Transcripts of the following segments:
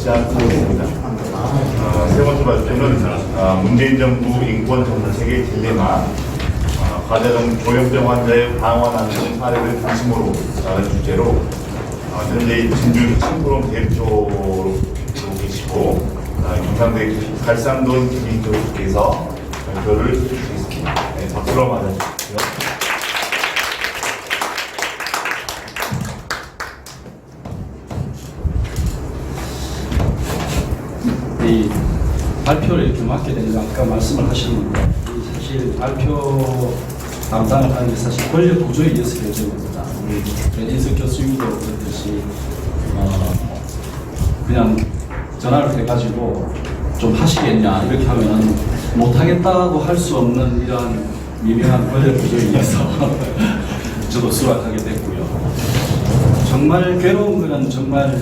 시작하겠습니다. 세 번째 발표는 문재인 정부 인권 정책의 딜레마, 과대동 조현병 환자의 방언하는 사례를 중심으로 하는 주제로 현재 진주 혁신포럼 대표로 계시고 경상대 갈산동 김인조께서 발표를 해주시겠습니다. 네, 박수로 맞아주십시오. 이 발표를 이렇게 맡게 된 거 아까 말씀을 하셨는데, 사실 발표 담당을 하는 게 사실 권력 구조에 의해서 결정된 겁니다. 우리 배진석 교수님도 그렇듯이 그냥 전화를 해가지고 좀 하시겠냐 이렇게 하면은 못하겠다고 할 수 없는 이러한 미묘한 권력 구조에 의해서 저도 수락하게 됐고요. 정말 괴로운 거는 정말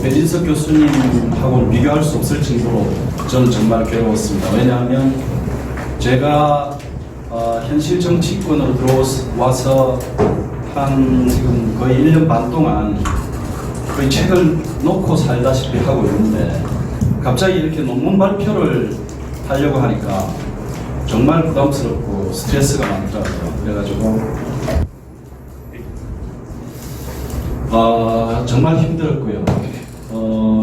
배진석 교수님하고는 비교할 수 없을 정도로 저는 정말 괴로웠습니다. 왜냐하면 제가 현실 정치권으로 들어와서 한 지금 거의 1년 반 동안 거의 책을 놓고 살다시피 하고 있는데, 갑자기 이렇게 논문 발표를 하려고 하니까 정말 부담스럽고 스트레스가 많더라고요. 그래가지고 정말 힘들었고요.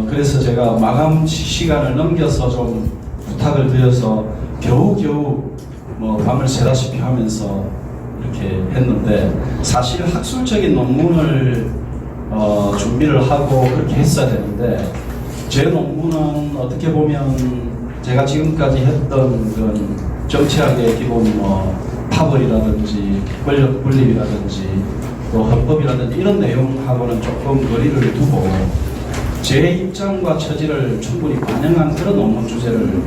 그래서 제가 마감 시간을 넘겨서 좀 부탁을 드려서 겨우겨우 밤을 새다시피 하면서 이렇게 했는데, 사실 학술적인 논문을 준비를 하고 그렇게 했어야 되는데, 제 논문은 어떻게 보면 제가 지금까지 했던 그런 정치학의 기본 파벌이라든지 권력 분립이라든지 또 헌법이라든지 이런 내용하고는 조금 거리를 두고 제 입장과 처지를 충분히 반영한 그런 논문 주제를,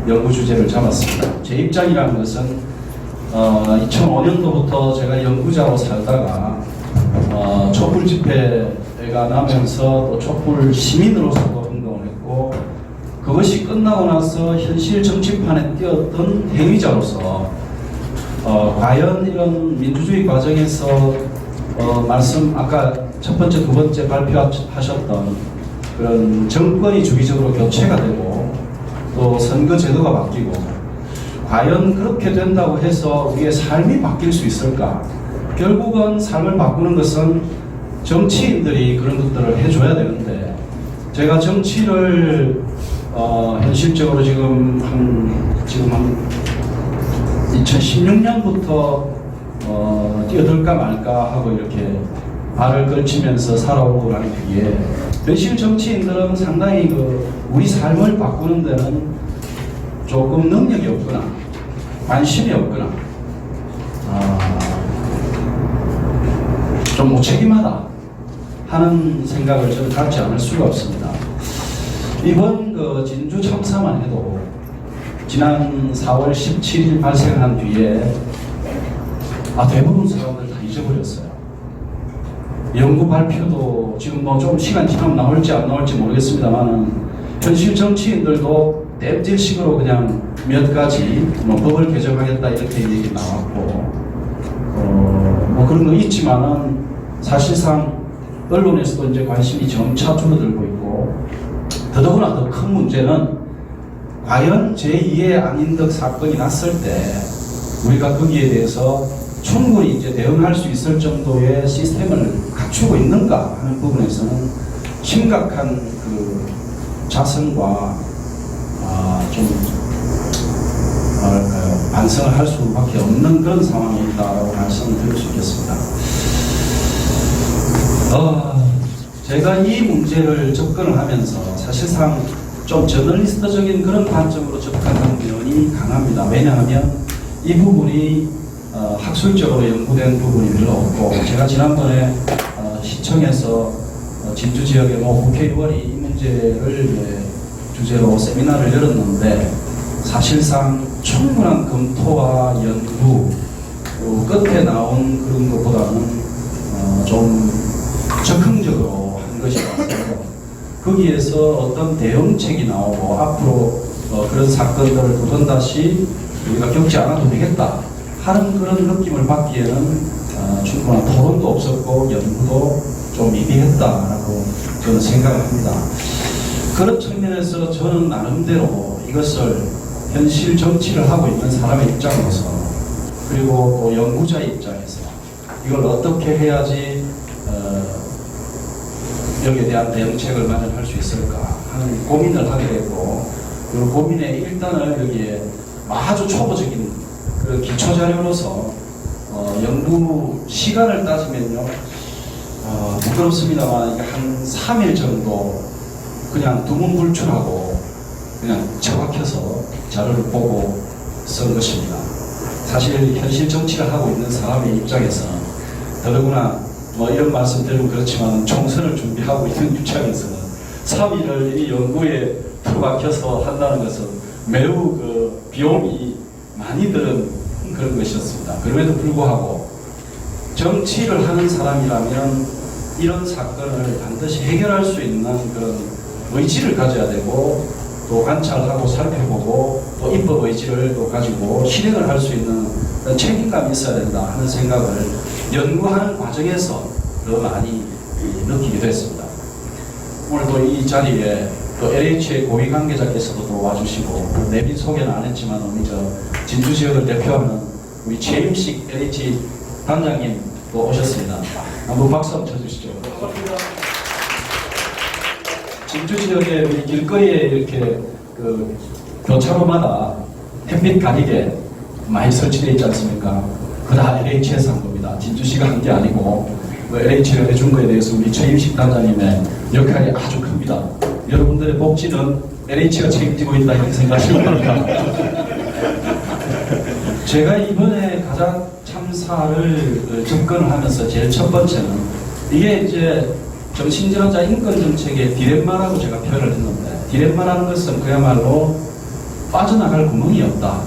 연구 주제를 잡았습니다. 제 입장이라는 것은 2005년도부터 제가 연구자로 살다가 촛불 집회가 나면서 또 촛불 시민으로서도 행동을 했고, 그것이 끝나고 나서 현실 정치판에 뛰었던 행위자로서 과연 이런 민주주의 과정에서 아까 첫 번째, 두 번째 발표하셨던 그런 정권이 주기적으로 교체가 되고 또 선거 제도가 바뀌고, 과연 그렇게 된다고 해서 우리의 삶이 바뀔 수 있을까? 결국은 삶을 바꾸는 것은 정치인들이 그런 것들을 해줘야 되는데, 제가 정치를 현실적으로 지금 한 2016년부터 뛰어들까 말까 하고 이렇게 발을 걸치면서 살아오고 난 뒤에, 현실 정치인들은 상당히 우리 삶을 바꾸는 데는 조금 능력이 없거나 관심이 없거나 좀 무책임하다 하는 생각을 저는 갖지 않을 수가 없습니다. 이번 진주 참사만 해도 지난 4월 17일 발생한 뒤에 대부분 사람들 다 잊어버렸어요. 연구 발표도 지금 좀 시간 지나면 나올지 안 나올지 모르겠습니다만, 현실 정치인들도 땜질식으로 그냥 몇 가지 법을 개정하겠다 이렇게 얘기 나왔고, 그런 거 있지만은 사실상 언론에서도 이제 관심이 점차 줄어들고 있고, 더더구나 더 큰 문제는 과연 제2의 안인덕 사건이 났을 때 우리가 거기에 대해서 충분히 이제 대응할 수 있을 정도의 시스템을 갖추고 있는가 하는 부분에서는 심각한 자성과 좀 반성을 할 수밖에 없는 그런 상황이 있다고 말씀을 드릴 수 있겠습니다. 제가 이 문제를 접근을 하면서 사실상 좀 저널리스트적인 그런 관점으로 접근하는 면이 강합니다. 왜냐하면 이 부분이 학술적으로 연구된 부분이 별로 없고, 제가 지난번에 시청에서 진주 지역의 국회의원이 이 문제를 주제로 세미나를 열었는데, 사실상 충분한 검토와 연구 끝에 나온 그런 것보다는 좀 적극적으로 한 것이라서 거기에서 어떤 대응책이 나오고 앞으로 그런 사건들을 두번다시 우리가 겪지 않아도 되겠다 하는 그런 느낌을 받기에는 충분한 토론도 없었고 연구도 좀 미비했다라고 저는 생각을 합니다. 그런 측면에서 저는 나름대로 이것을 현실 정치를 하고 있는 사람의 입장으로서 그리고 또 연구자의 입장에서 이걸 어떻게 해야지 여기에 대한 대응책을 마련할 수 있을까 하는 고민을 하게 됐고 그 고민에 일단은 여기에 아주 초보적인 그 기초 자료로서 연구 시간을 따지면요 부끄럽습니다만 이게 한 3일 정도 그냥 두문불출하고 그냥 처박혀서 자료를 보고 쓴 것입니다. 사실 현실 정치를 하고 있는 사람의 입장에서는 더더구나 이런 말씀 드리면 그렇지만 총선을 준비하고 있는 입장에서는 3일을 이 연구에 틀어박혀서 한다는 것은 매우 그 비용이 많이 드는 그런 것이었습니다. 그럼에도 불구하고 정치를 하는 사람이라면 이런 사건을 반드시 해결할 수 있는 그런 의지를 가져야 되고 또 관찰하고 살펴보고 또 입법 의지를 또 가지고 실행을 할 수 있는 책임감이 있어야 된다 하는 생각을 연구하는 과정에서 더 많이 느끼게 됐습니다. 오늘도 이 자리에 또 LH의 고위 관계자께서도 또 와주시고 내빈 소개는 안 했지만 우리 진주 지역을 대표하는 우리 최임식 LH 단장님 또 오셨습니다. 한번 박수 한번 쳐주시죠. 진주 지역의 우리 길거리에 이렇게 그 교차로마다 햇빛 가리개 많이 설치되어 있지 않습니까? 그거 다 LH에서 한 겁니다. 진주시가 한 게 아니고 LH가 해준 거에 대해서 우리 최임식 단장님의 역할이 아주 큽니다. 여러분들의 복지는 LH가 책임지고 있다 이렇게 생각하시면 됩니다. 제가 이번에 가장 참사를 접근을 하면서 제일 첫 번째는 이게 이제 정신질환자 인권정책의 디렘마라고 제가 표현을 했는데 디렘마라는 것은 그야말로 빠져나갈 구멍이 없다.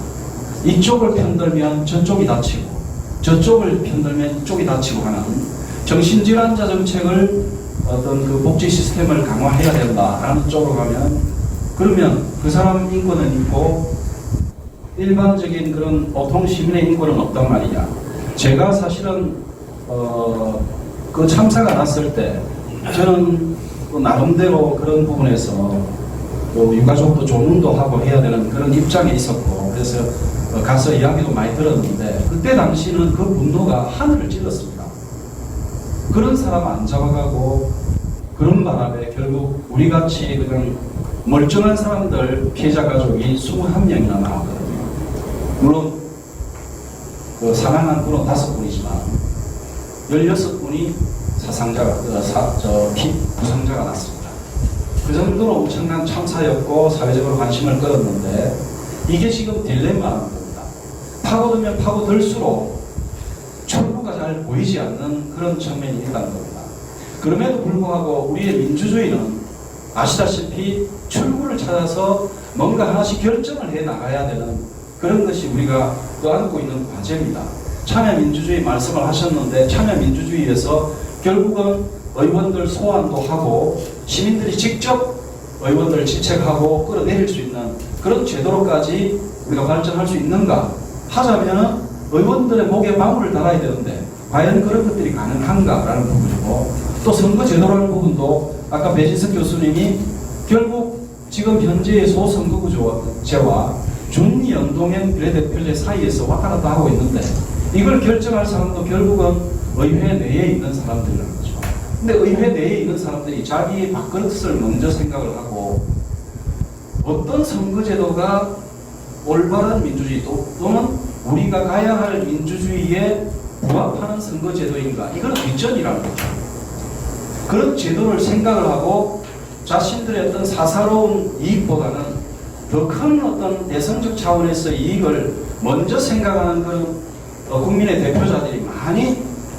이쪽을 편들면 저쪽이 다치고 저쪽을 편들면 이쪽이 다치고 하는 정신질환자 정책을 어떤 그 복지 시스템을 강화해야 된다라는 쪽으로 가면 그러면 그 사람 인권은 있고 일반적인 그런 보통 시민의 인권은 없단 말이냐. 제가 사실은 그 참사가 났을 때 저는 또 나름대로 그런 부분에서 또 유가족도 조문도 하고 해야 되는 그런 입장에 있었고 그래서 가서 이야기도 많이 들었는데 그때 당시는 그 분노가 하늘을 찔렀습니다. 그런 사람 안 잡아가고 그런 바람에 결국 우리같이 그냥 멀쩡한 사람들 피해자 가족이 21명이나 나왔거든요. 물론 그 사망한 분은 5분이지만 16분이 부상자가 났습니다. 그 정도로 엄청난 참사였고 사회적으로 관심을 끌었는데 이게 지금 딜레마라는 겁니다. 파고들면 파고들수록 출구가 잘 보이지 않는 그런 측면이 있다는 겁니다. 그럼에도 불구하고 우리의 민주주의는 아시다시피 출구를 찾아서 뭔가 하나씩 결정을 해 나가야 되는 그런 것이 우리가 떠안고 있는 과제입니다. 참여민주주의 말씀을 하셨는데 참여민주주의에서 결국은 의원들 소환도 하고 시민들이 직접 의원들을 질책하고 끌어내릴 수 있는 그런 제도로까지 우리가 발전할 수 있는가 하자면 의원들의 목에 방울을 달아야 되는데 과연 그런 것들이 가능한가라는 부분이고 또 선거제도라는 부분도 아까 배진석 교수님이 결국 지금 현재의 소선거구제와 준연동형 비례대표제 사이에서 왔다 갔다 하고 있는데 이걸 결정할 사람도 결국은 의회 내에 있는 사람들이라는 거죠. 근데 의회 내에 있는 사람들이 자기의 밥그릇을 먼저 생각을 하고 어떤 선거제도가 올바른 민주주의 또는 우리가 가야 할 민주주의에 부합하는 선거제도인가 이건 뒷전이라는 거죠. 그런 제도를 생각을 하고 자신들의 어떤 사사로운 이익보다는 더 큰 어떤 대성적 차원에서 이익을 먼저 생각하는 그런 국민의 대표자들이 많이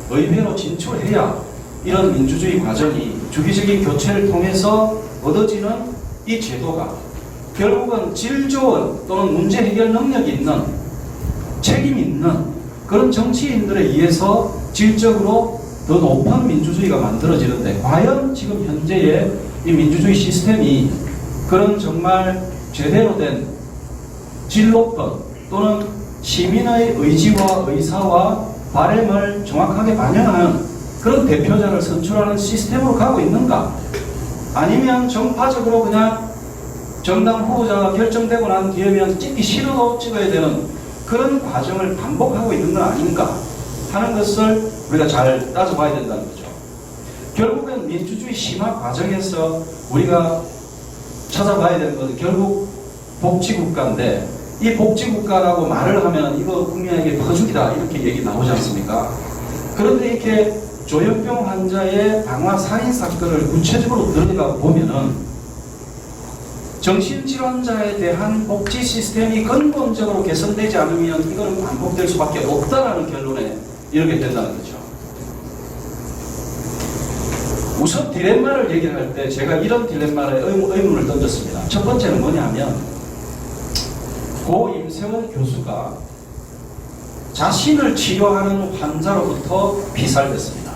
의회로 진출해야 이런 민주주의 과정이 주기적인 교체를 통해서 얻어지는 이 제도가 결국은 질 좋은 또는 문제 해결 능력이 있는 책임 있는 그런 정치인들에 의해서 질적으로 더 높은 민주주의가 만들어지는데 과연 지금 현재의 이 민주주의 시스템이 그런 정말 제대로 된 질 높은 또는 시민의 의지와 의사와 바람을 정확하게 반영하는 그런 대표자를 선출하는 시스템으로 가고 있는가? 아니면 정파적으로 그냥 정당 후보자가 결정되고 난 뒤에면 찍기 싫어도 찍어야 되는 그런 과정을 반복하고 있는 건 아닌가 하는 것을 우리가 잘 따져봐야 된다는 거죠. 결국엔 민주주의 심화 과정에서 우리가 찾아봐야 되는 것은 결국 복지국가인데, 이 복지국가라고 말을 하면 이거 국민에게 퍼주기다 이렇게 얘기 나오지 않습니까? 그런데 이렇게 조현병 환자의 방화 살인 사건을 구체적으로 들어가 보면은 정신질환자에 대한 복지 시스템이 근본적으로 개선되지 않으면 이거는 반복될 수밖에 없다라는 결론에 이르게 된다는 거죠. 우선 딜레마를 얘기할 때 제가 이런 딜레마에 의문을 던졌습니다. 첫 번째는 뭐냐면 고 임세원 교수가 자신을 치료하는 환자로부터 피살됐습니다.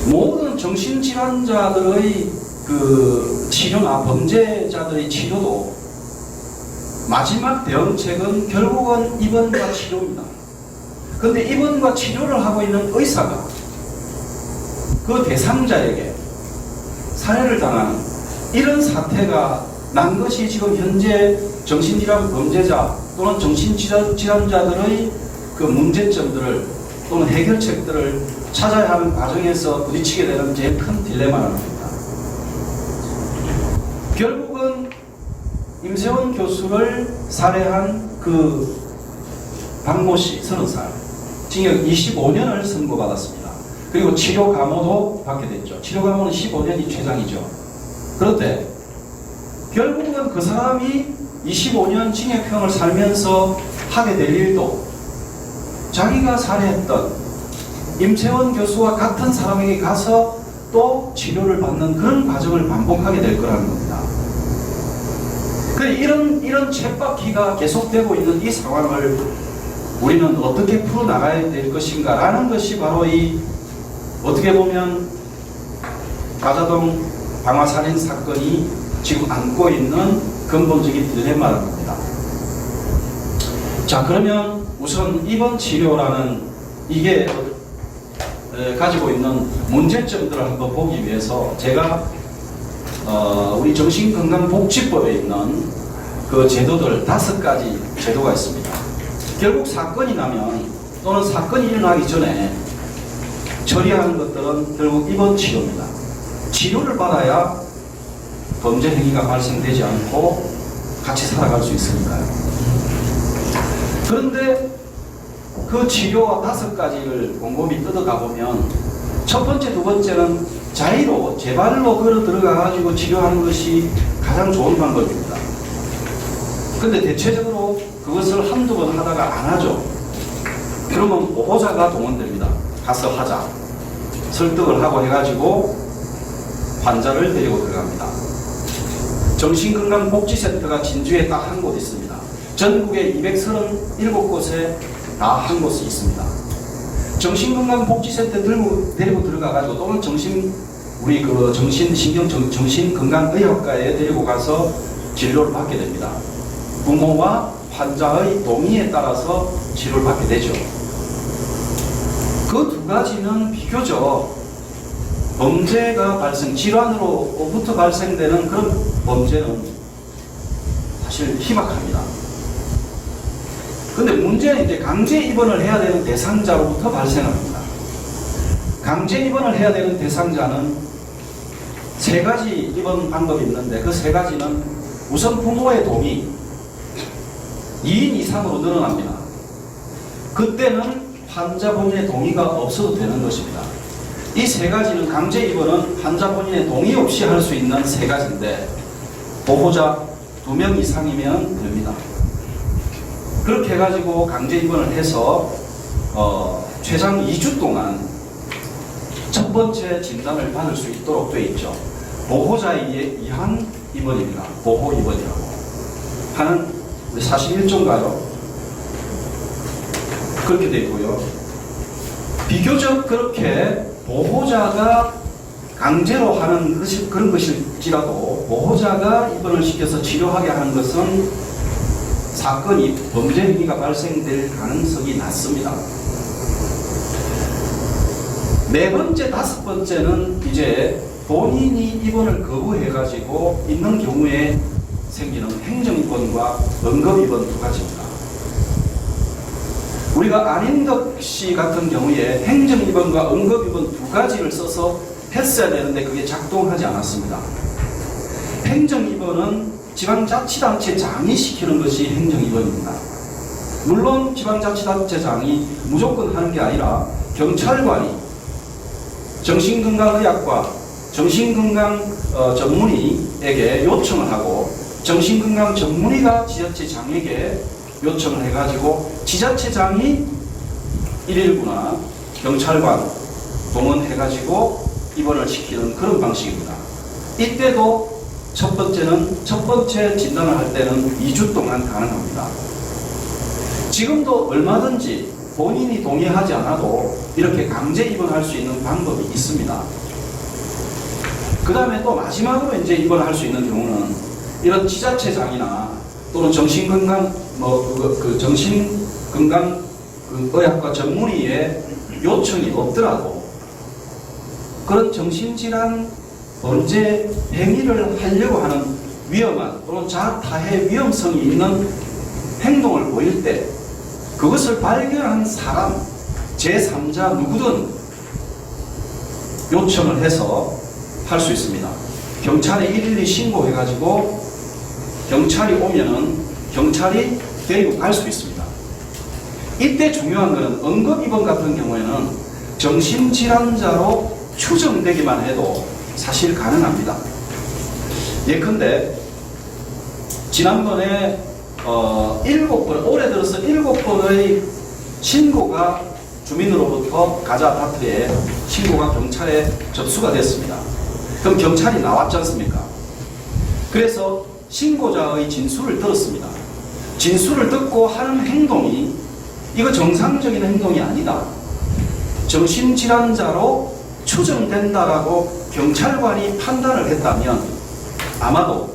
모든 정신질환자들의 그 치료나 범죄자들의 치료도 마지막 대응책은 결국은 입원과 치료입니다. 그런데 입원과 치료를 하고 있는 의사가 그 대상자에게 살해를 당하는 이런 사태가 난 것이 지금 현재 정신질환 범죄자 또는 정신질환자들의 그 문제점들을 또는 해결책들을 찾아야 하는 과정에서 부딪히게 되는 제일 큰 딜레마라는 겁니다. 결국은 임세원 교수를 살해한 그 박모 씨 30살 징역 25년을 선고받았습니다. 그리고 치료 감호도 받게 됐죠. 치료 감호는 15년이 최장이죠. 그런데 결국은 그 사람이 25년 징역형을 살면서 하게 될 일도 자기가 살해했던 임세원 교수와 같은 사람에게 가서 또 치료를 받는 그런 과정을 반복하게 될 거라는 겁니다. 이런 쳇바퀴가 계속되고 있는 이 상황을 우리는 어떻게 풀어나가야 될 것인가 라는 것이 바로 이 어떻게 보면 가자동 방화살인 사건이 지금 안고 있는 근본적인 딜레마라는 겁니다. 자, 그러면 우선 입원 치료라는 이게 가지고 있는 문제점들을 한번 보기 위해서 제가 우리 정신건강복지법에 있는 그 제도들 5가지 제도가 있습니다. 결국 사건이 나면 또는 사건이 일어나기 전에 처리하는 것들은 결국 입원 치료입니다. 치료를 받아야 범죄 행위가 발생되지 않고 같이 살아갈 수 있으니까요. 그런데 그 치료와 5가지를 곰곰이 뜯어가 보면 첫 번째, 두 번째는 자의로 제 발로 걸어 들어가 가지고 치료하는 것이 가장 좋은 방법입니다. 근데 대체적으로 그것을 한두 번 하다가 안 하죠. 그러면 보호자가 동원됩니다. 가서 하자. 설득을 하고 해가지고 환자를 데리고 들어갑니다. 정신건강복지센터가 진주에 딱 한 곳 있습니다. 전국에 237곳에 다 한 곳이 있습니다. 정신건강복지센터 데리고 들어가가지고 또는 정신건강의학과에 데리고 가서 진료를 받게 됩니다. 부모와 환자의 동의에 따라서 치료를 받게 되죠. 그 두 가지는 비교적 범죄가 질환으로부터 발생되는 그런 범죄는 사실 희박합니다. 근데 문제는 이제 강제 입원을 해야 되는 대상자로부터 발생합니다. 강제 입원을 해야 되는 대상자는 3가지 입원 방법이 있는데 그 3가지는 우선 부모의 동의, 2인 이상으로 늘어납니다. 그때는 환자 본인의 동의가 없어도 되는 것입니다. 이 3가지는 강제 입원은 환자 본인의 동의 없이 할 수 있는 3가지인데 보호자 2명 이상이면 됩니다. 그렇게 해가지고 강제 입원을 해서 최장 2주 동안 첫 번째 진단을 받을 수 있도록 되어 있죠. 보호자에 의한 입원입니다. 보호 입원이라고 하는 41조인가요? 그렇게 되어 있고요. 비교적 그렇게 보호자가 강제로 하는 그런 것일지라도 보호자가 입원을 시켜서 치료하게 하는 것은 사건이 범죄 행위가 발생될 가능성이 낮습니다. 4번째, 5번째는 이제 본인이 입원을 거부해가지고 있는 경우에 생기는 행정입원과 응급입원 두 가지입니다. 우리가 안인덕 씨 같은 경우에 행정입원과 응급입원 두 가지를 써서 했어야 되는데 그게 작동하지 않았습니다. 행정입원은 지방자치단체장이 시키는 것이 행정입원입니다. 물론 지방자치단체장이 무조건 하는 게 아니라 경찰관이 정신건강의학과 정신건강 전문의에게 요청을 하고 정신건강 전문의가 지자체장에게 요청을 해가지고 지자체장이 119나 경찰관 동원해가지고 입원을 시키는 그런 방식입니다. 이때도 첫 번째 진단을 할 때는 2주 동안 가능합니다. 지금도 얼마든지 본인이 동의하지 않아도 이렇게 강제 입원할 수 있는 방법이 있습니다. 그 다음에 또 마지막으로 이제 입원할 수 있는 경우는 이런 지자체장이나 또는 정신건강 의학과 전문의의 요청이 없더라도 그런 정신질환 범죄 행위를 하려고 하는 위험한 또는 자타해 위험성이 있는 행동을 보일 때 그것을 발견한 사람, 제3자 누구든 요청을 해서 할 수 있습니다. 경찰에 112 신고해가지고 경찰이 오면은 경찰이 데리고 갈 수 있습니다. 이때 중요한 것은 응급입원 같은 경우에는 정신질환자로 추정되기만 해도 사실 가능합니다. 예컨대 지난번에 올해 들어서 7번의 신고가 주민으로부터 가자 아파트에 신고가 경찰에 접수가 됐습니다. 그럼 경찰이 나왔지 않습니까? 그래서 신고자의 진술을 들었습니다. 진술을 듣고 하는 행동이 이거 정상적인 행동이 아니다. 정신질환자로 추정된다라고 경찰관이 판단을 했다면 아마도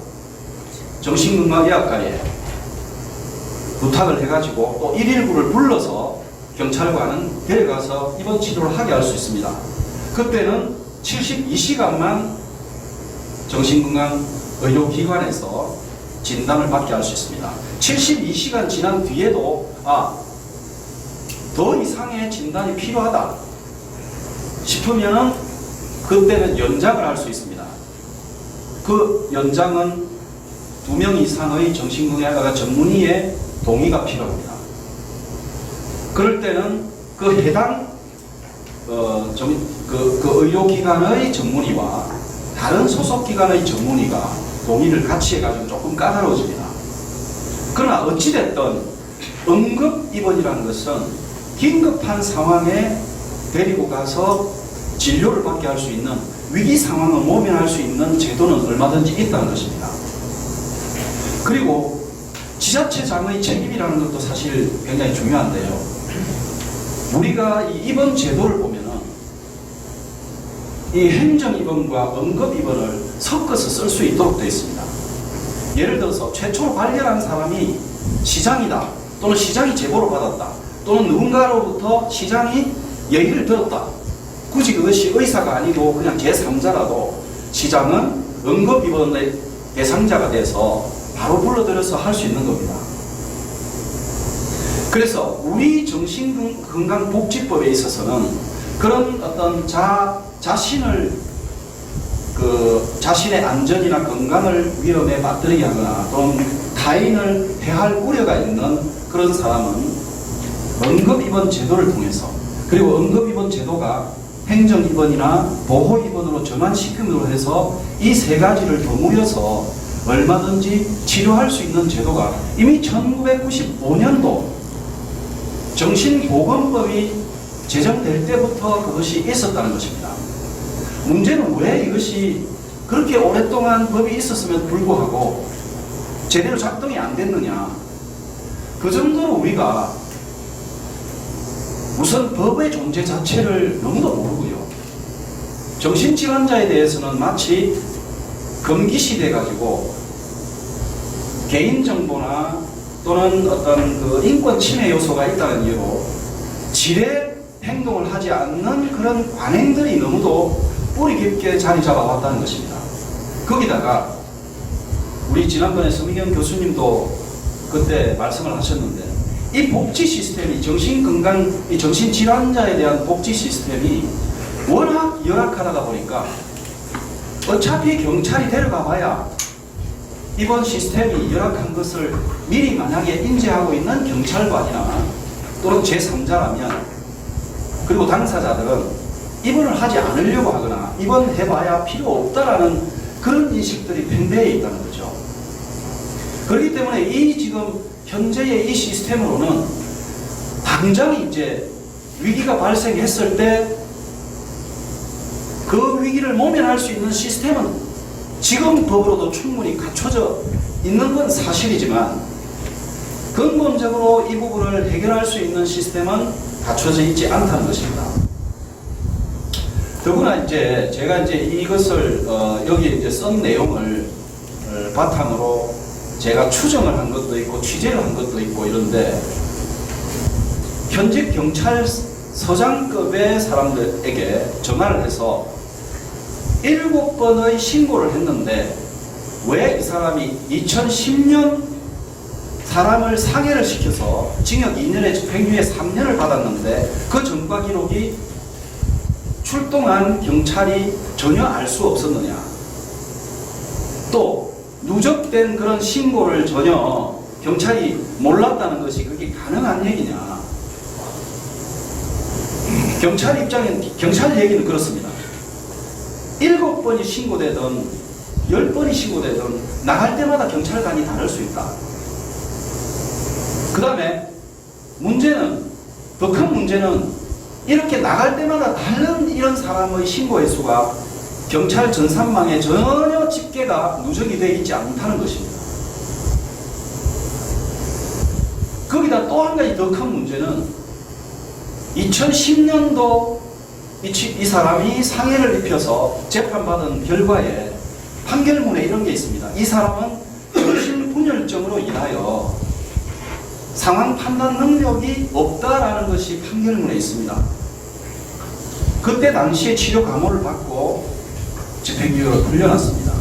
정신건강의학과에 부탁을 해가지고 또 119를 불러서 경찰관은 데려가서 입원 치료를 하게 할 수 있습니다. 그때는 72시간만 정신건강의료기관에서 진단을 받게 할 수 있습니다. 72시간 지난 뒤에도 더 이상의 진단이 필요하다 싶으면 그때는 연장을 할 수 있습니다. 그 연장은 2명 이상의 정신건강의학과 전문의의 동의가 필요합니다. 그럴 때는 그 해당 의료기관의 전문의와 다른 소속기관의 전문의가 동의를 같이 해가지고 조금 까다로워집니다. 그러나 어찌됐든 응급입원이라는 것은 긴급한 상황에 데리고 가서 진료를 받게 할 수 있는 위기 상황을 모면할 수 있는 제도는 얼마든지 있다는 것입니다. 그리고 지자체장의 책임이라는 것도 사실 굉장히 중요한데요. 우리가 이 입원 제도를 보면은 이 행정입원과 응급입원을 섞어서 쓸 수 있도록 되어 있습니다. 예를 들어서 최초로 발견한 사람이 시장이다, 또는 시장이 제보를 받았다, 또는 누군가로부터 시장이 얘기를 들었다. 굳이 그것이 의사가 아니고 그냥 제3자라도 시장은 응급입원의 대상자가 돼서 바로 불러들여서 할 수 있는 겁니다. 그래서 우리 정신건강복지법에 있어서는 그런 어떤 자신의 안전이나 건강을 위험에 빠뜨리게 하거나 또는 타인을 해할 우려가 있는 그런 사람은 응급입원 제도를 통해서, 그리고 응급입원 제도가 행정입원이나 보호입원으로 전환시킴으로 해서 이 세 가지를 더모여서 얼마든지 치료할 수 있는 제도가 이미 1995년도 정신보건법이 제정될 때부터 그것이 있었다는 것입니다. 문제는 왜 이것이 그렇게 오랫동안 법이 있었음에도 불구하고 제대로 작동이 안 됐느냐. 그 정도로 우리가 우선 법의 존재 자체를 너무도 모르고요. 정신질환자에 대해서는 마치 금기시돼 가지고 개인정보나 또는 어떤 그 인권 침해 요소가 있다는 이유로 지레 행동을 하지 않는 그런 관행들이 너무도 뿌리 깊게 자리 잡아왔다는 것입니다. 거기다가 우리 지난번에 서미경 교수님도 그때 말씀을 하셨는데, 이 복지 시스템이 정신건강, 이 정신질환자에 대한 복지 시스템이 워낙 열악하다가 보니까 어차피 경찰이 데려가 봐야 이번 시스템이 열악한 것을 미리 만약에 인지하고 있는 경찰관이나 또는 제3자라면, 그리고 당사자들은 입원을 하지 않으려고 하거나 입원해봐야 필요 없다라는 그런 인식들이 팽배해 있다는 거죠. 그렇기 때문에 이 지금 현재의 이 시스템으로는 당장 이제 위기가 발생했을 때 그 위기를 모면할 수 있는 시스템은 지금 법으로도 충분히 갖춰져 있는 건 사실이지만, 근본적으로 이 부분을 해결할 수 있는 시스템은 갖춰져 있지 않다는 것입니다. 더구나 이제 제가 이제 이것을 여기 이제 쓴 내용을 바탕으로 제가 추정을 한 것도 있고 취재를 한 것도 있고 이런데, 현직 경찰서장급의 사람들에게 전화를 해서 7번의 신고를 했는데 왜 이 사람이 2010년 사람을 상해를 시켜서 징역 2년에 집행유예 3년을 받았는데 그 전과 기록이 출동한 경찰이 전혀 알 수 없었느냐, 또 누적된 그런 신고를 전혀 경찰이 몰랐다는 것이 그게 가능한 얘기냐. 경찰 입장엔, 경찰 얘기는 그렇습니다. 7번이 신고되든 10번이 신고되든 나갈 때마다 경찰관이 다를 수 있다. 그 다음에 문제는, 더 큰 문제는 이렇게 나갈 때마다 다른 이런 사람의 신고 횟수가 경찰 전산망에 전혀 집계가 누적이 되어 있지 않다는 것입니다. 거기다 또 한 가지 더 큰 문제는 2010년도 이 사람이 상해를 입혀서 재판받은 결과에 판결문에 이런 게 있습니다. 이 사람은 정신분열증으로 인하여 상황 판단 능력이 없다라는 것이 판결문에 있습니다. 그때 당시에 치료 감호를 받고 집행유예로 풀려났습니다.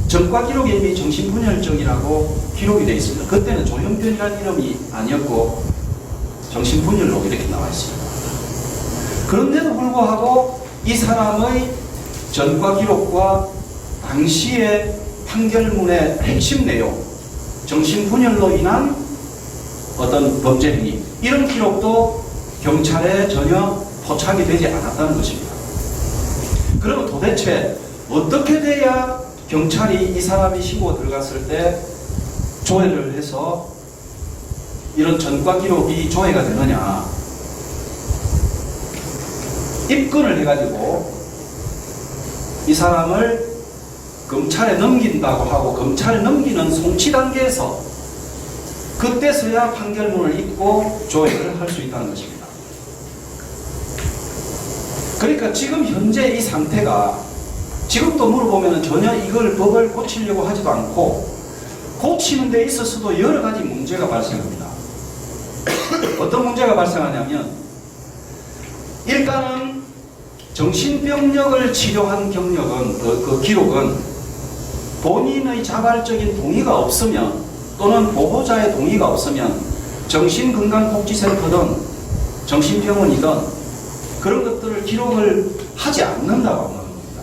전과 기록에 이미 정신분열증이라고 기록이 되어 있습니다. 그때는 조현변이라는 이름이 아니었고 정신분열로 이렇게 나와 있습니다. 그런데도 불구하고 이 사람의 전과 기록과 당시의 판결문의 핵심 내용, 정신분열로 인한 어떤 범죄 행위, 이런 기록도 경찰에 전혀 포착이 되지 않았다는 것입니다. 그러면 도대체 어떻게 돼야 경찰이 이 사람이 신고가 들어갔을 때 조회를 해서 이런 전과 기록이 조회가 되느냐. 입건을 해가지고 이 사람을 검찰에 넘긴다고 하고 검찰에 넘기는 송치 단계에서 그때서야 판결문을 읽고 조회를 할 수 있다는 것입니다. 그러니까 지금 현재 이 상태가, 지금도 물어보면 전혀 이걸 법을 고치려고 하지도 않고 고치는 데 있어서도 여러 가지 문제가 발생합니다. 어떤 문제가 발생하냐면, 일단은 정신병력을 치료한 경력은, 그 기록은 본인의 자발적인 동의가 없으면 또는 보호자의 동의가 없으면 정신건강복지센터든 정신병원이든 그런 것들을 기록을 하지 않는다고 하는 겁니다.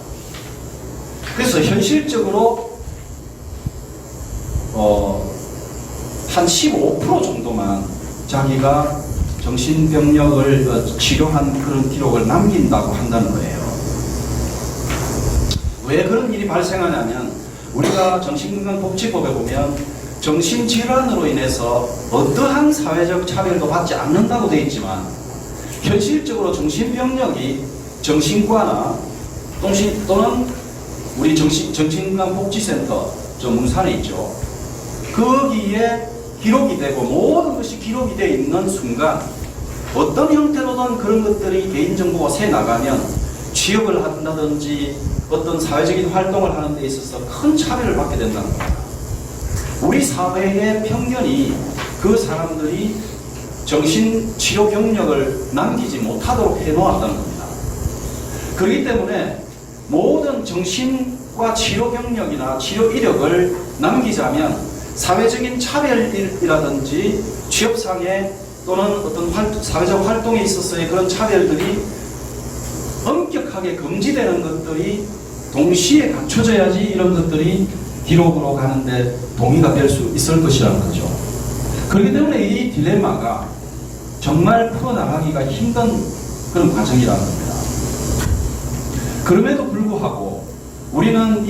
그래서 현실적으로 한 15% 정도만 자기가 정신병력을 치료한 그런 기록을 남긴다고 한다는 거예요. 왜 그런 일이 발생하냐면, 우리가 정신건강복지법에 보면 정신질환으로 인해서 어떠한 사회적 차별도 받지 않는다고 되어 있지만, 현실적으로 정신병력이 정신과나 또는 우리 정신건강복지센터, 저 문산에 있죠. 거기에 기록이 되고 모든 것이 기록이 되어 있는 순간 어떤 형태로든 그런 것들이 개인정보가 새 나가면 취업을 한다든지 어떤 사회적인 활동을 하는 데 있어서 큰 차별을 받게 된다는 겁니다. 우리 사회의 편견이 그 사람들이 정신치료 경력을 남기지 못하도록 해놓았다는 겁니다. 그렇기 때문에 모든 정신과 치료 경력이나 치료 이력을 남기자면 사회적인 차별이라든지 취업상의 또는 어떤 사회적 활동에 있어서의 그런 차별들이 엄격하게 금지되는 것들이 동시에 갖춰져야지 이런 것들이 기록으로 가는데 동의가 될 수 있을 것이라는 거죠. 그렇기 때문에 이 딜레마가 정말 풀어나가기가 힘든 그런 과정이라는 겁니다. 그럼에도 불구하고 우리는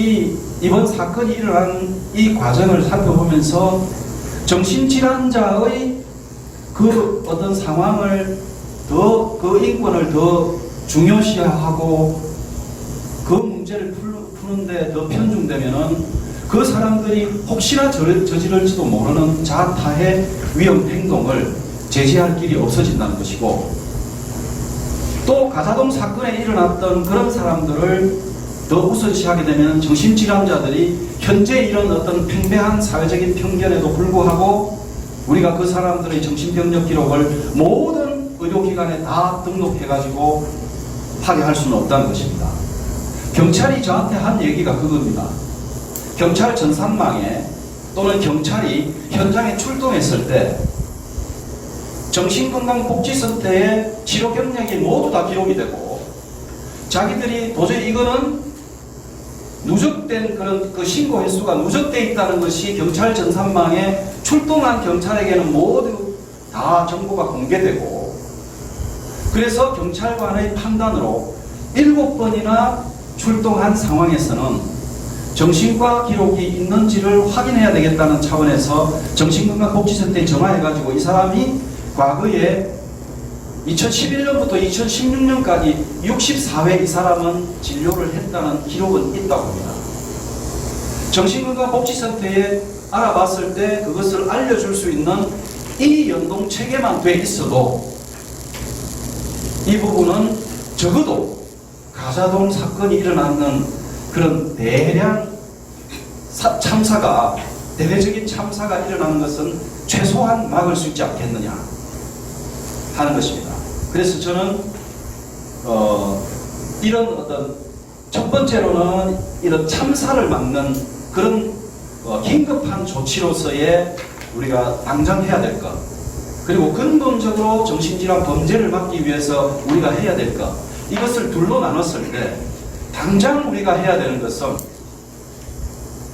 이번 사건이 일어난 이 과정을 살펴보면서 정신질환자의 그 어떤 상황을 그 인권을 더 중요시하고 그 문제를 푸는데 더 편중되면은 그 사람들이 혹시나 저지를지도 모르는 자타의 위험 행동을 제지할 길이 없어진다는 것이고, 또 가사동 사건에 일어났던 그런 사람들을 더 우선시하게 되면 정신질환자들이 현재 이런 어떤 팽배한 사회적인 편견에도 불구하고 우리가 그 사람들의 정신병력 기록을 모든 의료기관에 다 등록해가지고 하게 할 수는 없다는 것입니다. 경찰이 저한테 한 얘기가 그겁니다. 경찰 전산망에 또는 경찰이 현장에 출동했을 때 정신건강복지센터의 치료 경력이 모두 다 기록이 되고, 자기들이 도저히 이거는 누적된 그런 그 신고 횟수가 누적되어 있다는 것이 경찰 전산망에 출동한 경찰에게는 모두 다 정보가 공개되고, 그래서 경찰관의 판단으로 7번이나 출동한 상황에서는 정신과 기록이 있는지를 확인해야 되겠다는 차원에서 정신건강복지센터에 전화해가지고 이 사람이 과거에 2011년부터 2016년까지 64회 이 사람은 진료를 했다는 기록은 있다고 합니다. 정신건강복지센터에 알아봤을 때 그것을 알려줄 수 있는 이 연동 체계만 돼 있어도 이 부분은 적어도 가사동 사건이 일어나는 그런 대량 참사가, 대대적인 참사가 일어나는 것은 최소한 막을 수 있지 않겠느냐 하는 것입니다. 그래서 저는 이런 어떤 첫 번째로는 이런 참사를 막는 그런 긴급한 조치로서의 우리가 당장 해야 될 것, 그리고 근본적으로 정신질환 범죄를 막기 위해서 우리가 해야 될 것, 이것을 둘로 나눴을 때 당장 우리가 해야 되는 것은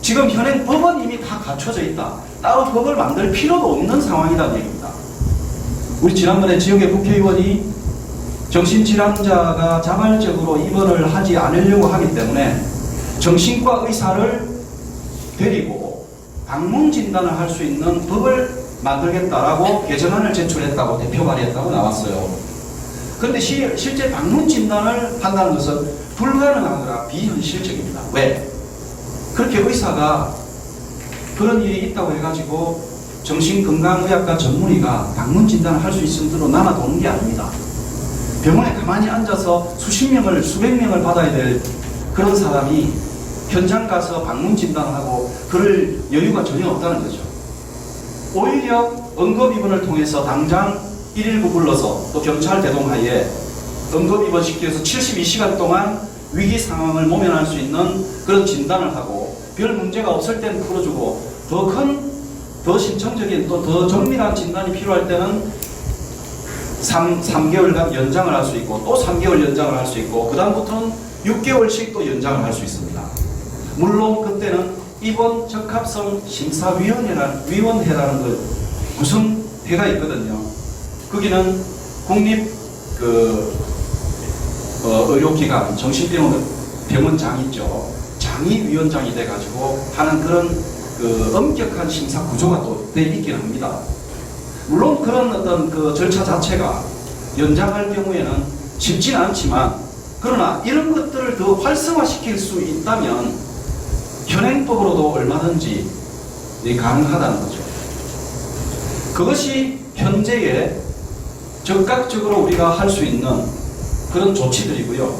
지금 현행 법은 이미 다 갖춰져 있다. 따로 법을 만들 필요도 없는 상황이라는 얘기입니다. 우리 지난번에 지역의 국회의원이 정신질환자가 자발적으로 입원을 하지 않으려고 하기 때문에 정신과 의사를 데리고 방문 진단을 할 수 있는 법을 만들겠다라고 개정안을 제출했다고 대표 발의했다고 나왔어요. 그런데 실제 방문 진단을 한다는 것은 불가능하거나 비현실적입니다. 왜? 그렇게 의사가 그런 일이 있다고 해가지고 정신건강의학과 전문의가 방문 진단을 할 수 있을 정도로 남아도는 게 아닙니다. 병원에 가만히 앉아서 수십 명을, 수백 명을 받아야 될 그런 사람이 현장 가서 방문 진단을 하고 그럴 여유가 전혀 없다는 거죠. 오히려 응급입원을 통해서 당장 119 불러서 또 경찰 대동하에 응급입원 시켜서 72시간 동안 위기 상황을 모면할 수 있는 그런 진단을 하고, 별 문제가 없을 때는 풀어주고, 더 신청적인 또 더 정밀한 진단이 필요할 때는 3개월간 연장을 할 수 있고, 또 3개월 연장을 할 수 있고, 그 다음부터는 6개월씩 또 연장을 할 수 있습니다. 물론 그때는 입원 적합성 심사위원회라는 걸 구성회가 있거든요. 거기는 국립 의료기관 정신병원장 있죠. 장의위원장이 돼가지고 하는 그런 엄격한 심사 구조가 또 돼 있긴 합니다. 물론 그런 어떤 절차 자체가 연장할 경우에는 쉽지는 않지만, 그러나 이런 것들을 더 활성화시킬 수 있다면 현행법으로도 얼마든지 가능하다는 거죠. 그것이 현재의 적극적으로 우리가 할 수 있는 그런 조치들이고요.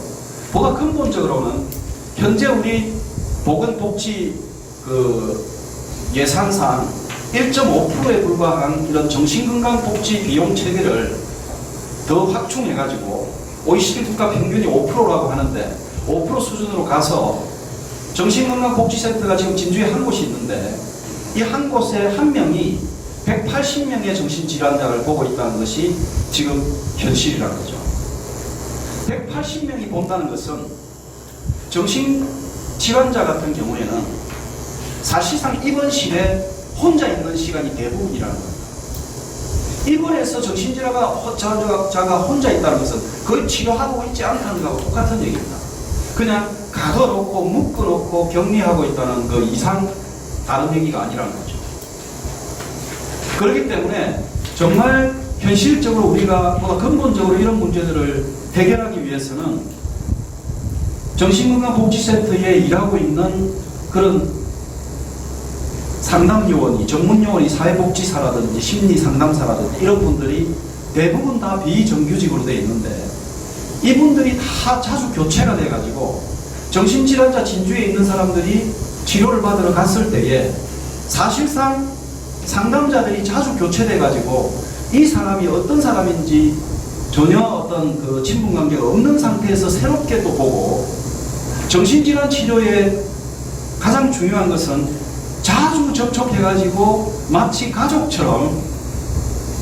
보다 근본적으로는 현재 우리 보건복지 예산상 1.5%에 불과한 이런 정신건강복지 비용 체계를 더 확충해가지고 OECD 국가 평균이 5%라고 하는데 5% 수준으로 가서 정신건강복지센터가 지금 진주에 한 곳이 있는데 이 한 곳에 한 명이 180명의 정신질환자를 보고 있다는 것이 지금 현실이라는 거죠. 180명이 본다는 것은 정신질환자 같은 경우에는 사실상 입원실에 혼자 있는 시간이 대부분이라는 겁니다. 입원해서 정신질환자가 혼자 있다는 것은 거의 치료하고 있지 않다는 것하고 똑같은 얘기입니다. 그냥 가둬놓고 묶어놓고 격리하고 있다는 그 이상 다른 얘기가 아니라는 거죠. 그렇기 때문에 정말 현실적으로 우리가 보다 근본적으로 이런 문제들을 해결하기 위해서는 정신건강복지센터에 일하고 있는 그런 상담요원이, 전문요원이 사회복지사라든지 심리상담사라든지 이런 분들이 대부분 다 비정규직으로 되어 있는데 이분들이 다 자주 교체가 돼가지고 정신질환자 진주에 있는 사람들이 치료를 받으러 갔을 때에 사실상 상담자들이 자주 교체돼가지고 이 사람이 어떤 사람인지 전혀 어떤 그 친분관계가 없는 상태에서 새롭게 또 보고 정신질환 치료에 가장 중요한 것은 자주 접촉해가지고 마치 가족처럼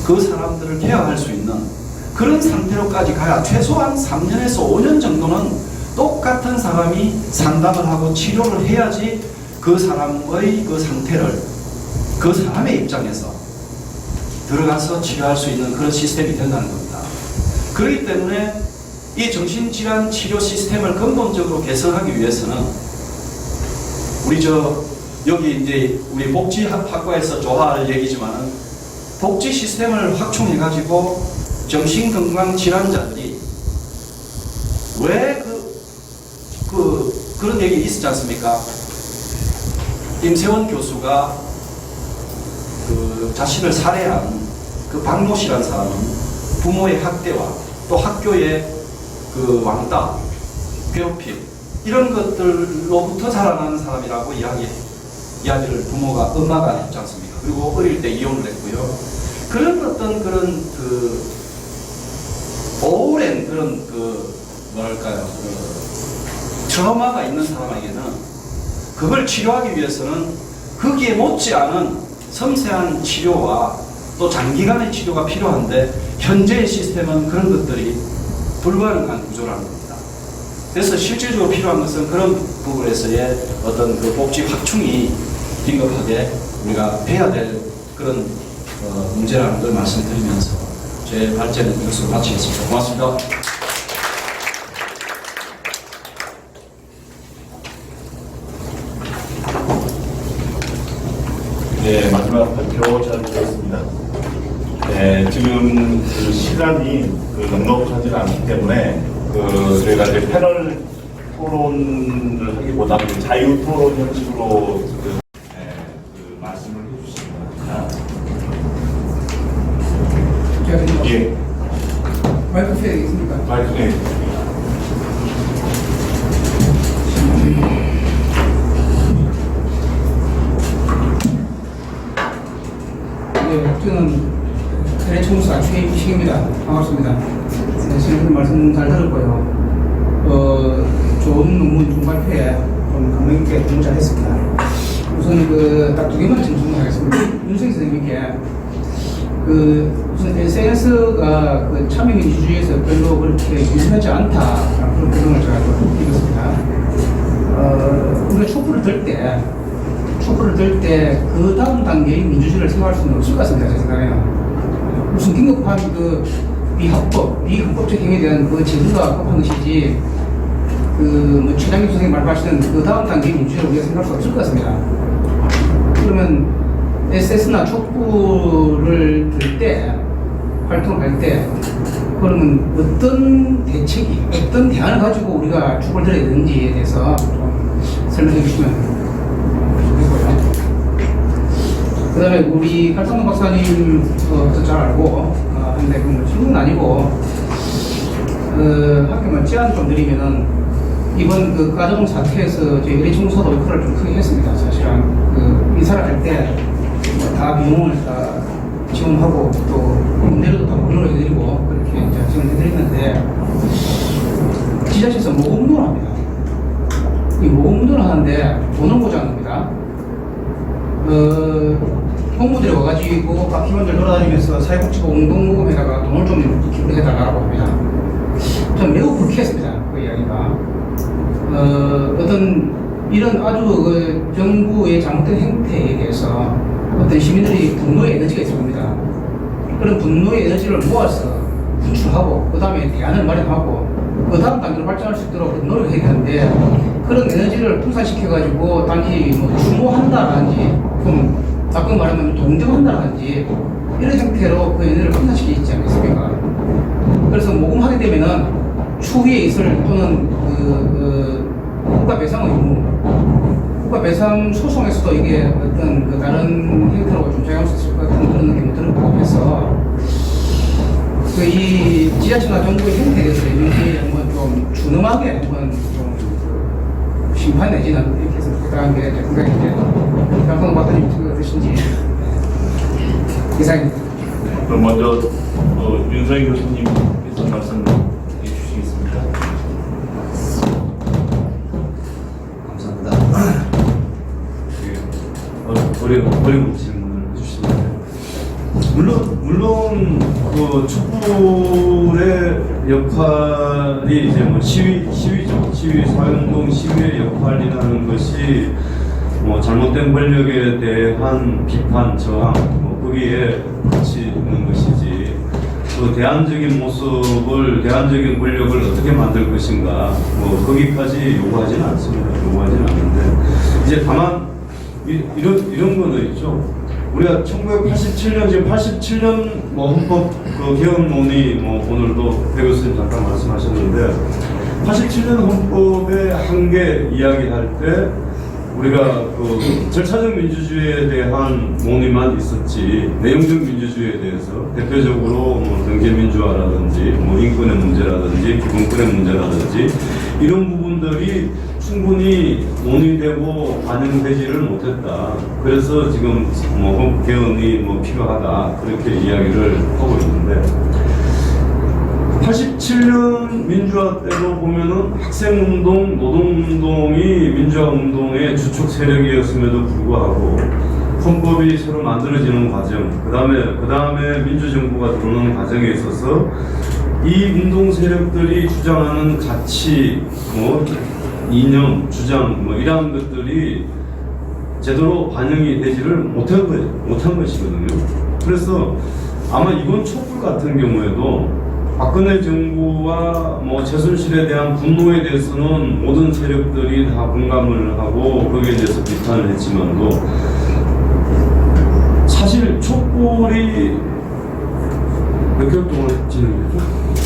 그 사람들을 케어할 수 있는 그런 상태로까지 가야 최소한 3년에서 5년 정도는 똑같은 사람이 상담을 하고 치료를 해야지 그 사람의 그 상태를 그 사람의 입장에서 들어가서 치료할 수 있는 그런 시스템이 된다는 겁니다. 그렇기 때문에 이 정신질환 치료 시스템을 근본적으로 개선하기 위해서는 여기 이제 우리 복지학과에서 좋아할 얘기지만은 복지 시스템을 확충해가지고 정신건강 질환자들이 왜 그런 얘기 있었지 않습니까? 임세원 교수가 그 자신을 살해한 그 박모 씨라는 사람은 부모의 학대와 또 학교의 그 왕따, 괴롭힘 이런 것들로부터 자라나는 사람이라고 이야기를 엄마가 했지 않습니까? 그리고 어릴 때 이혼을 했고요. 그런 어떤 그런 그 오랜 그런 그 뭐랄까요? 트라우마가 있는 사람에게는 그걸 치료하기 위해서는 거기에 못지않은 섬세한 치료와 또 장기간의 치료가 필요한데 현재의 시스템은 그런 것들이 불가능한 구조라는 겁니다. 그래서 실질적으로 필요한 것은 그런 부분에서의 어떤 그 복지 확충이 긴급하게 우리가 해야 될 그런 문제라는 걸 말씀드리면서 제 발제는 이것으로 마치겠습니다. 고맙습니다. 네, 마지막 발표 잘 드리겠습니다. 네, 지금 그 시간이 넉넉하지는 않기 때문에 저희가 이제 패널 토론을 하기보다는 자유 토론 형식으로 말씀을 해주시면 됩니다. 예. 마이크 켜야 되겠습니까? 마이크, 네. 네, 저는 대청사 최임식입니다. 반갑습니다. 네, 지금 말씀 잘 들었고요. 좋은 논문 중발표에 좀 감명 있게 공부 잘했습니다. 우선 딱 두 개만 정리하겠습니다. 윤석열 선생님께 우선 SNS가 참여민주주의에서 별로 그렇게 유명하지 않다 그런 평을 제가 읽었습니다. 우리가 촛불을 들 때 그 다음 단계의 민주주의를 생각할 수는 없을 것 같습니다. 제 생각에는 무슨 긴급한 비헌법적 행위에 대한 제도가 급한 것이지 최장기 선생님이 말씀하시는 그 다음 단계의 민주주의를 우리가 생각할 수 없을 것 같습니다. 그러면 SS나 촛불을 들 때, 활동을 할 때, 그러면 어떤 대안을 가지고 우리가 촛불을 들어야 되는지에 대해서 좀 설명해 주시면 좋겠고요. 그 다음에 우리 팔상동 박사님 잘 알고 한데 그건 질문은 아니고 학교만 제안 좀 드리면은 이번 가정 사태에서 저희 의료청소도 역할을 좀 크게 했습니다. 사실은 인사를 할 때 다 비용을 다 지원하고 또 문제로도 다 무료로 해드리고 그렇게 지원해드리는데 지자체에서 모금을 합니다. 이 모금들을 하는데 돈을 모자랍니다. 공무들이 와가지고 바퀴원들 돌아다니면서 사회복지부 운동모금에다가 돈을 좀 기부해달라고 합니다. 좀 매우 불쾌했습니다. 그 이야기가. 어떤 이런 아주 그 정부의 잘못된 행태에 대해서 어떤 시민들이 분노의 에너지가 있을 겁니다. 그런 분노의 에너지를 모아서 분출하고 그 다음에 대안을 마련하고 그 다음 단계로 발전할 수 있도록 노력해야 되는데 그런 에너지를 분산시켜가지고 단지 뭐 추모한다라든지 좀 나쁜 말하면 동정한다라든지 이런 형태로 그 에너지를 분산시키지 있지 않겠습니까? 그래서 모금하게 되면은 추후에 있을 또는 국가배상 의무, 국가배상 소송에서도 이게 어떤 그 다른 형태로 좀 적용할 수 있을 것 같은 그런 느낌이 들었고 해서 그 이 지자체나 정부의 형태에 대해서 있는지 한번 좀 준엄하게 한번 좀 심판 내지는 이렇게 해서 부탁한 게 제 생각인데 방송 봤더니 어떻게 되신지 이상입니다. 그럼 먼저 윤서인 교수님께서 말씀해 주시겠습니까? 감사합니다. 어려운 질문을 해주시는데 물론 그 촛불의 역할이 이제 뭐 시위죠. 시위 사회운동 시위의 역할이라는 것이 뭐 잘못된 권력에 대한 비판 저항 거기에 같이 있는 것이지. 그 대안적인 모습을 대안적인 권력을 어떻게 만들 것인가 뭐 거기까지 요구하지는 않습니다. 요구하지는 않는데 이제 다만 이런 거는 있죠. 우리가 1987년 지금 87년 뭐 헌법 그 개헌 논의 뭐 오늘도 배 교수님 잠깐 말씀하셨는데 87년 헌법의 한계 이야기할 때 우리가 그 절차적 민주주의에 대한 논의만 있었지 내용적 민주주의에 대해서 대표적으로 뭐 경제민주화라든지 뭐 인권의 문제라든지 기본권의 문제라든지 이런 부분들이 충분히 논의되고 반영되지를 못했다. 그래서 지금 뭐 헌법 개헌이 뭐 필요하다 그렇게 이야기를 하고 있는데 87년 민주화 때로 보면은 학생운동, 노동운동이 민주화운동의 주축 세력이었음에도 불구하고 헌법이 새로 만들어지는 과정, 그 다음에 민주정부가 들어오는 과정에 있어서 이 운동 세력들이 주장하는 가치, 뭐 이념, 주장, 뭐 이러한 것들이 제대로 반영이 되지를 못한 것이거든요. 그래서 아마 이번 촛불 같은 경우에도 박근혜 정부와 뭐 최순실에 대한 분노에 대해서는 모든 세력들이 다 공감을 하고 거기에 대해서 비판을 했지만도 사실 촛불이 몇 개월 동안 진행됐죠?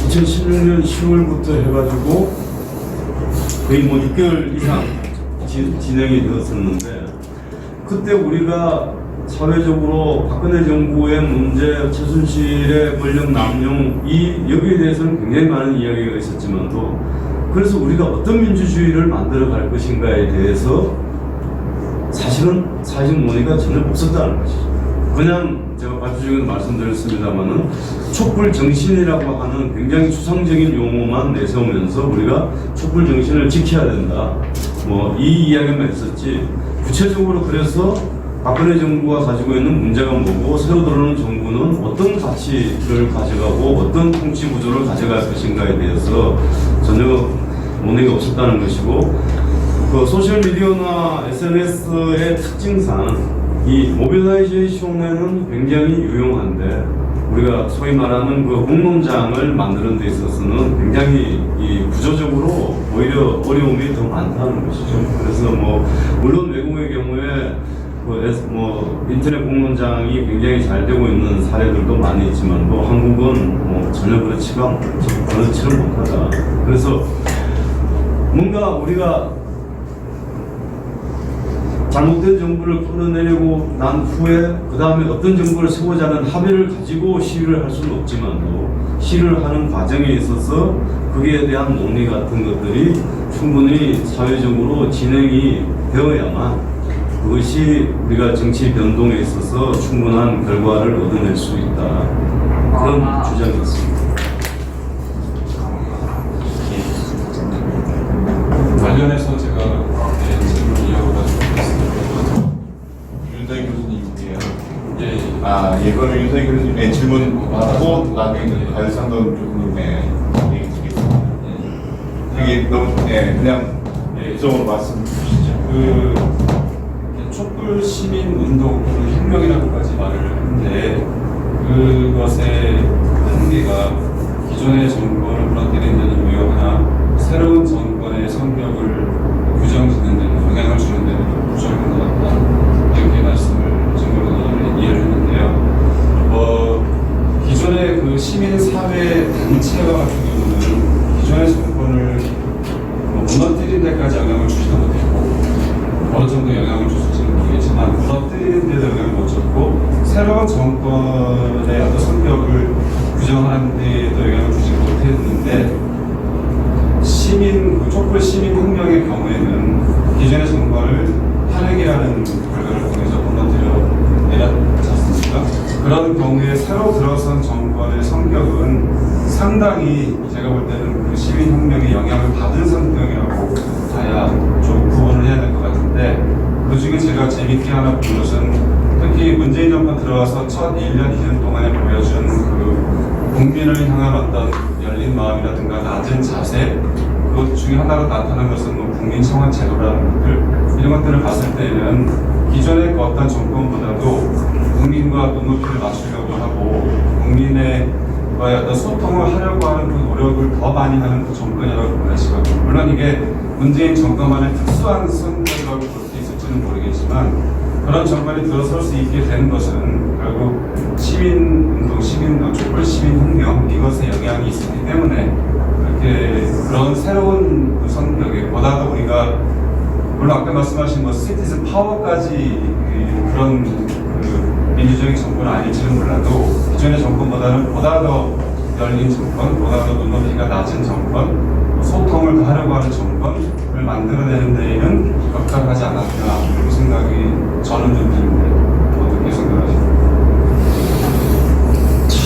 2016년 10월부터 해가지고 거의 뭐 6개월 이상 진행이 되었었는데 그때 우리가 사회적으로 박근혜 정부의 문제, 최순실의 권력 남용 여기에 대해서는 굉장히 많은 이야기가 있었지만도 그래서 우리가 어떤 민주주의를 만들어 갈 것인가에 대해서 사실은 사회적 논의가 전혀 없었다는 것이죠. 그냥 제가 발표적으로 말씀드렸습니다만은 촛불 정신이라고 하는 굉장히 추상적인 용어만 내세우면서 우리가 촛불 정신을 지켜야 된다. 뭐 이 이야기만 있었지 구체적으로 그래서 박근혜 정부가 가지고 있는 문제가 뭐고 새로 들어오는 정부는 어떤 가치를 가져가고 어떤 통치 구조를 가져갈 것인가에 대해서 전혀 논의가 없었다는 것이고 그 소셜미디어나 SNS의 특징상 이 모빌라이제이션에는 굉장히 유용한데 우리가 소위 말하는 그 공론장을 만드는 데 있어서는 굉장히 이 구조적으로 오히려 어려움이 더 많다는 것이죠. 그래서 뭐 물론 외국의 경우에 뭐 인터넷 공론장이 굉장히 잘 되고 있는 사례들도 많이 있지만 뭐 한국은 뭐 전혀 그렇지를 못하다. 그래서 뭔가 우리가 잘못된 정부를 끌어내려고 난 후에 그 다음에 어떤 정부를 세우자는 합의를 가지고 시위를 할 수는 없지만도 시위를 하는 과정에 있어서 거기에 대한 논의 같은 것들이 충분히 사회적으로 진행이 되어야만 그것이 우리가 정치 변동에 있어서 충분한 결과를 얻어낼 수 있다. 그런 주장이 있습니다. 관련해서 제가 예. 예, 그러면 윤석열 교수님의 질문 받고 나중에 가요상돈 교수님의 얘기 드리겠습니다. 이게 너무 그냥 이쪽으로 말씀 주시죠. 촛불 시민 운동, 혁명이라고까지 말을 하는데 그것의 한계가 기존의 정권을 무너뜨리는 데는 유효하나 새로운 정권의 성격을 규정짓는 데는 영향을 주는 데는 부족한 것 같다. 이렇게 말씀을 증거로 이해를 했는데요. 기존의 그 시민사회 단체와 같은 경우는 기존의 정권을 무너뜨리는 데까지 영향을 주지도 못했고 어느 정도 영향을 줬을지는 모르겠지만 무너뜨리는 데도 영향을 못 줬고 새로운 정권의 어떤 성격을 규정하는 데에도 영향을 주지 못했는데 촛불 시민혁명의 경우에는 기존의 정권을 탄핵이라는 결과를 통해서 무너뜨려 내렸지 않습니까? 그런 경우에 새로 들어선 정권의 성격은 상당히 제가 볼 때는 그 시민혁명의 영향을 받은 성격이라고 봐야 좀 구분을 해야 될 것 같은데 그 중에 제가 재밌게 하나 본 것은 특히 문재인 정권 들어와서 첫 1년, 2년 동안에 보여준 그 국민을 향한 어떤 열린 마음이라든가 낮은 자세 그 중에 하나로 나타난 것은 뭐 국민 청원 제도라는 것들 이런 것들을 봤을 때는 기존의 그 어떤 정권보다도 국민과 눈높이를 맞추려고 하고 국민의 어떤 소통을 하려고 하는 그 노력을 더 많이 하는 그 정권이라고 보여지거든요. 물론 이게 문재인 정권만의 특수한 성격이라고 볼 수 있을지는 모르겠지만 그런 정권이 들어설 수 있게 되는 것은 결국 시민운동, 촛불 시민혁명 이것에 영향이 있었기 때문에 이렇게 그런 새로운 그 성격에 보다도 우리가 물론 아까 말씀하신 뭐 시티즌 파워까지 그런 그 민주적인 정권은 아닐지는 몰라도 기존의 정권보다는 보다 더 열린 정권, 보다 더 눈높이가 낮은 정권, 소통을 더 하려고 하는 정권을 만들어내는 데에는 역할하지 않았나 이런 생각이 저는 좀 드는데 어떻게 생각하십니까? 참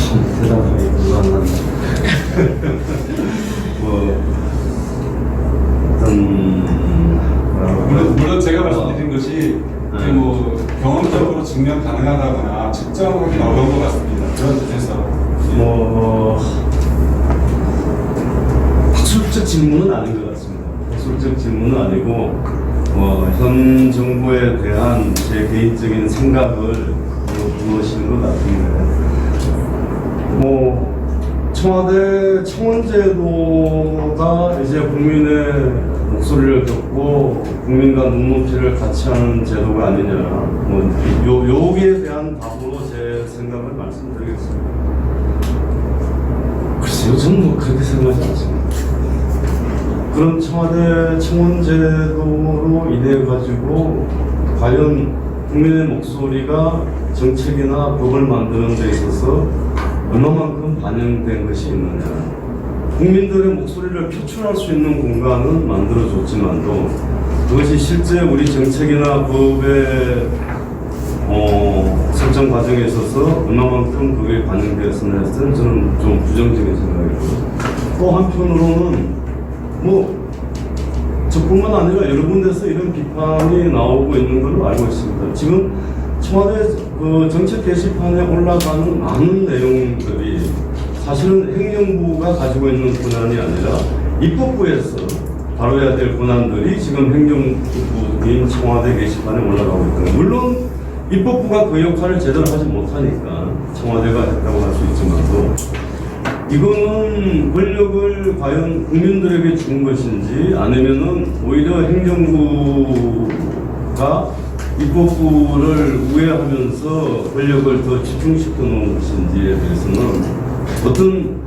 대단하게 불안한다. 물론 제가 말씀드린 것이 뭐 경험적으로 증명 가능하다거나 측정하기 어려운 것 같습니다. 그런 뜻에서 학술적 질문은 아닌 것 같습니다. 학술적 질문은 아니고 현 정부에 대한 제 개인적인 생각을 물으시는 것 같은데 청와대 청원제도가 이제 국민의 목소리를 듣고 국민과 눈높이를 같이 하는 제도가 아니냐 여기에 대한 답으로 제 생각을 말씀드리겠습니다. 글쎄요, 저는 그렇게 생각하지 않습니다. 그런 청와대 청원제도로 인해 가지고 과연 국민의 목소리가 정책이나 법을 만드는 데 있어서 얼마만큼 반영된 것이 있느냐. 국민들의 목소리를 표출할 수 있는 공간은 만들어줬지만도 그것이 실제 우리 정책이나 법의 설정 과정에 있어서 얼마만큼 그게 반영되었으나 했을 저는 좀 부정적인 생각이고 또 한편으로는 저뿐만 아니라 여러 군데서 이런 비판이 나오고 있는 걸로 알고 있습니다. 지금 청와대 정책 게시판에 올라가는 많은 내용들이 사실은 행정부가 가지고 있는 권한이 아니라 입법부에서 다뤄야 될 권한들이 지금 행정부인 청와대 게시판에 올라가고 있다. 물론 입법부가 그 역할을 제대로 하지 못하니까 청와대가 했다고 할 수 있지만도 이거는 권력을 과연 국민들에게 준 것인지 아니면은 오히려 행정부가 입법부를 우회하면서 권력을 더 집중시켜 놓은 것인지에 대해서는 어떤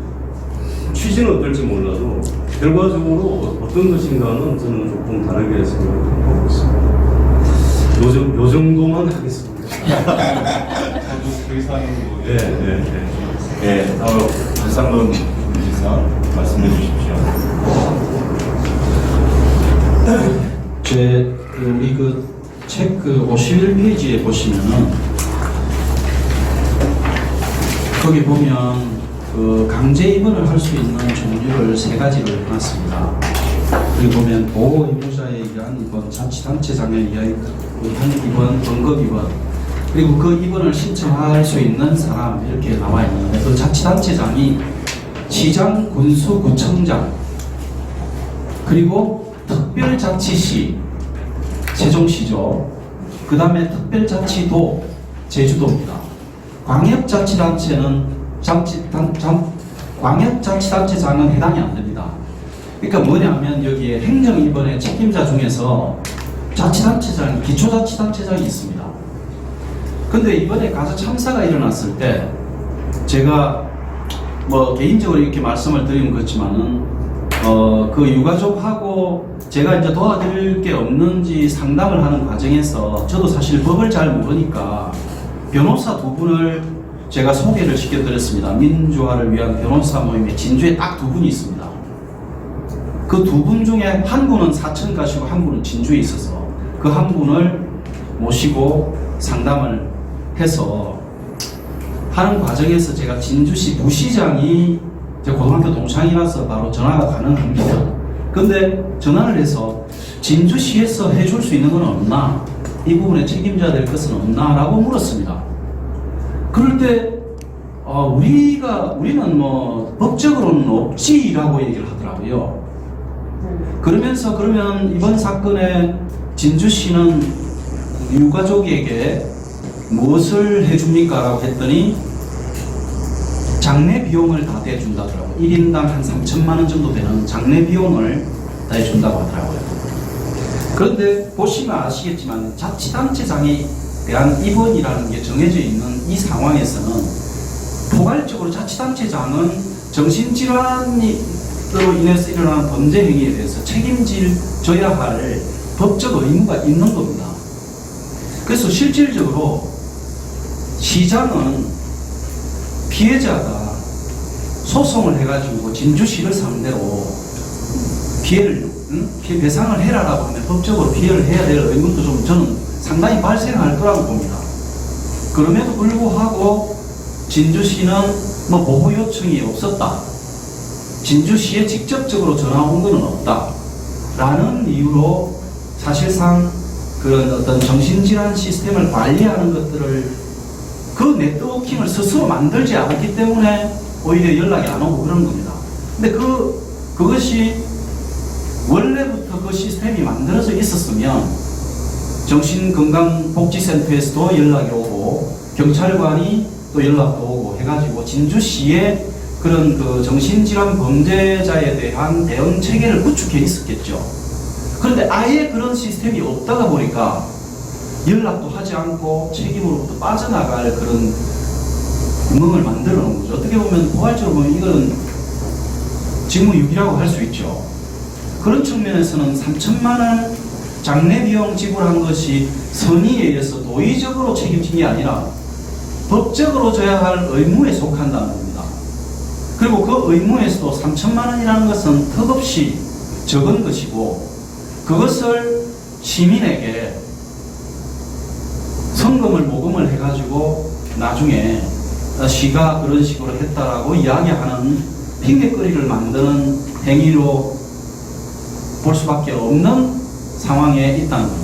취지는 어떨지 몰라도 결과적으로 어떤 것인가는 저는 조금 다르게 생각하고 있습니다. 요 정도만 하겠습니다. 저도 그 이상은 다음 박상돈 이사 말씀해 주십시오. 우리 책 51페이지에 보시면은 거기 보면 강제 입원을 할 수 있는 종류를 3가지를 해놨습니다. 여기 보면 보호 의무자에 의한 입원, 자치단체장에 의한 입원, 응급 입원, 그리고 그 입원을 신청할 수 있는 사람 이렇게 나와 있는데 그 자치단체장이 시장, 군수, 구청장 그리고 특별자치시 세종시죠. 그 다음에 특별자치도 제주도입니다. 광역자치단체는 광역자치단체장은 해당이 안 됩니다. 그러니까 뭐냐면 여기에 행정입원의 책임자 중에서 자치단체장, 기초자치단체장이 있습니다. 근데 이번에 가서 참사가 일어났을 때 제가 뭐 개인적으로 이렇게 말씀을 드리는 거지만은 그 유가족하고 제가 이제 도와드릴 게 없는지 상담을 하는 과정에서 저도 사실 법을 잘 모르니까 변호사 두 분을 제가 소개를 시켜드렸습니다. 민주화를 위한 변호사 모임에 진주에 딱 두 분이 있습니다. 그 두 분 중에 한 분은 사천 가시고 한 분은 진주에 있어서 그 한 분을 모시고 상담을 해서 하는 과정에서 제가 진주시 부시장이 제 고등학교 동창이라서 바로 전화가 가능합니다. 근데 전화를 해서 진주시에서 해줄 수 있는 건 없나? 이 부분에 책임져야 될 것은 없나? 라고 물었습니다. 그럴 때 우리는 뭐 법적으로는 없지라고 얘기를 하더라고요. 그러면서 그러면 이번 사건에 진주시는 유가족에게 무엇을 해줍니까? 라고 했더니 장례 비용을 다 대준다더라고요. 1인당 한 3천만 원 정도 되는 장례 비용을 다 해준다고 하더라고요. 그런데 보시면 아시겠지만 자치단체장에 대한 입원이라는 게 정해져 있는 이 상황에서는 포괄적으로 자치단체장은 정신질환으로 인해서 일어나는 범죄 행위에 대해서 책임져야 할 법적 의무가 있는 겁니다. 그래서 실질적으로 시장은 피해자가 소송을 해가지고 진주시를 상대로 피해 배상을 해라라고 하면 법적으로 피해를 해야 될 의무도 좀 저는 상당히 발생할 거라고 봅니다. 그럼에도 불구하고 진주시는 뭐 보호 요청이 없었다. 진주시에 직접적으로 전화 온 것은 없다. 라는 이유로 사실상 그런 어떤 정신질환 시스템을 관리하는 것들을 그 네트워킹을 스스로 만들지 않았기 때문에 오히려 연락이 안 오고 그런 겁니다. 근데 그것이 원래부터 그 시스템이 만들어져 있었으면 정신건강복지센터에서도 연락이 오고 경찰관이 또 연락도 오고 해가지고 진주시에 그런 그 정신질환 범죄자에 대한 대응 체계를 구축해 있었겠죠. 그런데 아예 그런 시스템이 없다가 보니까 연락도 하지 않고 책임으로부터 빠져나갈 그런 구멍을 만들어 놓은 거죠. 어떻게 보면 포괄적으로 보면 이거는 직무유기라고 할 수 있죠. 그런 측면에서는 3천만 원 장례 비용 지불한 것이 선의에 의해서 도의적으로 책임진 게 아니라 법적으로 져야 할 의무에 속한다는 겁니다. 그리고 그 의무에서도 3천만 원이라는 것은 턱없이 적은 것이고 그것을 시민에게 성금을 모금을 해가지고 나중에 시가 그런 식으로 했다라고 이야기하는 핑계거리를 만드는 행위로 볼 수밖에 없는 상황에 있다는 겁니다.